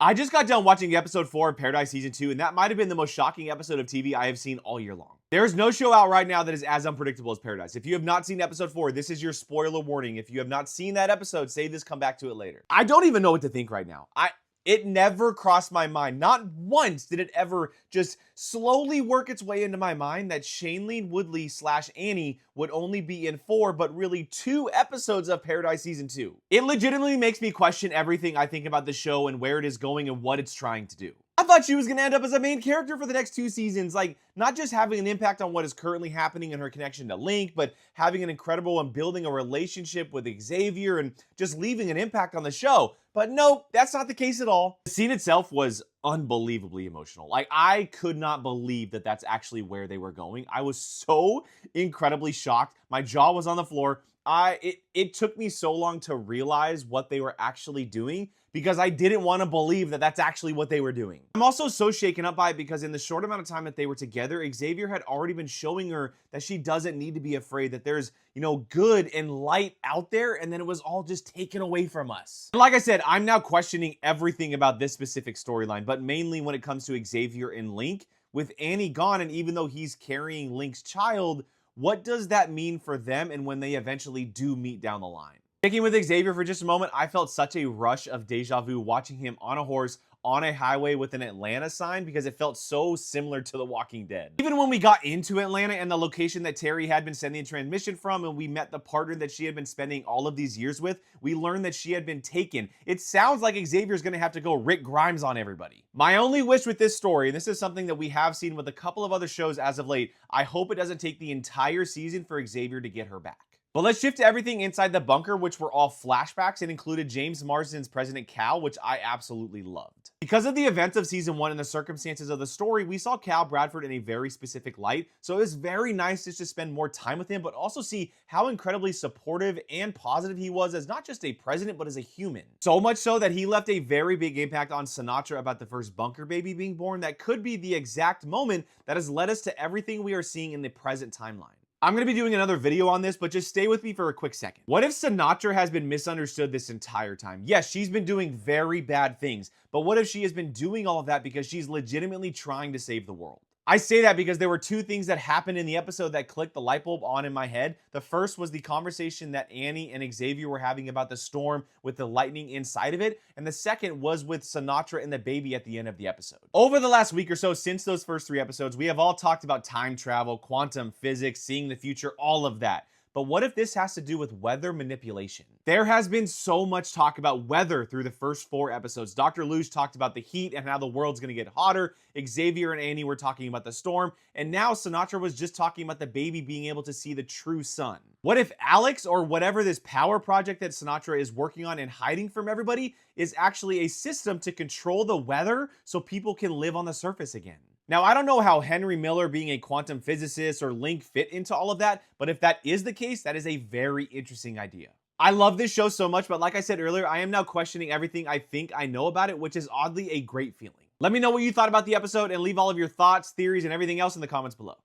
I just got done watching episode 4 of Paradise Season 2, and that might have been the most shocking episode of TV I have seen all year long. There's no show out right now that is as unpredictable as Paradise. If you have not seen episode 4, this is your spoiler warning. If you have not seen that episode, save this, come back to it later. I don't even know what to think right now. It never crossed my mind. Not once did it ever just slowly work its way into my mind that Shailene Woodley / Annie would only be in 4, but really 2 episodes of Paradise Season 2. It legitimately makes me question everything I think about the show and where it is going and what it's trying to do. I thought she was going to end up as a main character for the next 2 seasons, like not just having an impact on what is currently happening in her connection to Link, but having an incredible and building a relationship with Xavier and just leaving an impact on the show. But nope, that's not the case at all. The scene itself was unbelievably emotional. Like, I could not believe that that's actually where they were going. I was so incredibly shocked. My jaw was on the floor. It took me so long to realize what they were actually doing because I didn't want to believe that that's actually what they were doing. I'm also so shaken up by it because in the short amount of time that they were together, Xavier had already been showing her that she doesn't need to be afraid, that there's, good and light out there, and then it was all just taken away from us. And like I said, I'm now questioning everything about this specific storyline, but mainly when it comes to Xavier and Link. With Annie gone, and even though he's carrying Link's child, what does that mean for them and when they eventually do meet down the line? Sticking with Xavier for just a moment, I felt such a rush of deja vu watching him on a horse on a highway with an Atlanta sign because it felt so similar to The Walking Dead. Even when we got into Atlanta and the location that Terry had been sending a transmission from, and we met the partner that she had been spending all of these years with, we learned that she had been taken. It sounds like Xavier's gonna have to go Rick Grimes on everybody. My only wish with this story, and this is something that we have seen with a couple of other shows as of late, I hope it doesn't take the entire season for Xavier to get her back. But let's shift to everything inside the bunker, which were all flashbacks and included James Marsden's President Cal, which I absolutely loved. Because of the events of season 1 and the circumstances of the story, we saw Cal Bradford in a very specific light, so it was very nice just to spend more time with him, but also see how incredibly supportive and positive he was as not just a president, but as a human. So much so that he left a very big impact on Sinatra about the first bunker baby being born that could be the exact moment that has led us to everything we are seeing in the present timeline. I'm going to be doing another video on this, but just stay with me for a quick second. What if Sinatra has been misunderstood this entire time? Yes, she's been doing very bad things, but what if she has been doing all of that because she's legitimately trying to save the world? I say that because there were 2 things that happened in the episode that clicked the light bulb on in my head. The first was the conversation that Annie and Xavier were having about the storm with the lightning inside of it. And the second was with Sinatra and the baby at the end of the episode. Over the last week or so, since those first 3 episodes, we have all talked about time travel, quantum physics, seeing the future, all of that. But what if this has to do with weather manipulation? There has been so much talk about weather through the first 4 episodes. Dr. Luge talked about the heat and how the world's gonna get hotter. Xavier and Annie were talking about the storm. And now Sinatra was just talking about the baby being able to see the true sun. What if Alex, or whatever this power project that Sinatra is working on and hiding from everybody, is actually a system to control the weather so people can live on the surface again? Now, I don't know how Henry Miller being a quantum physicist or Link fit into all of that, but if that is the case, that is a very interesting idea. I love this show so much, but like I said earlier, I am now questioning everything I think I know about it, which is oddly a great feeling. Let me know what you thought about the episode and leave all of your thoughts, theories, and everything else in the comments below.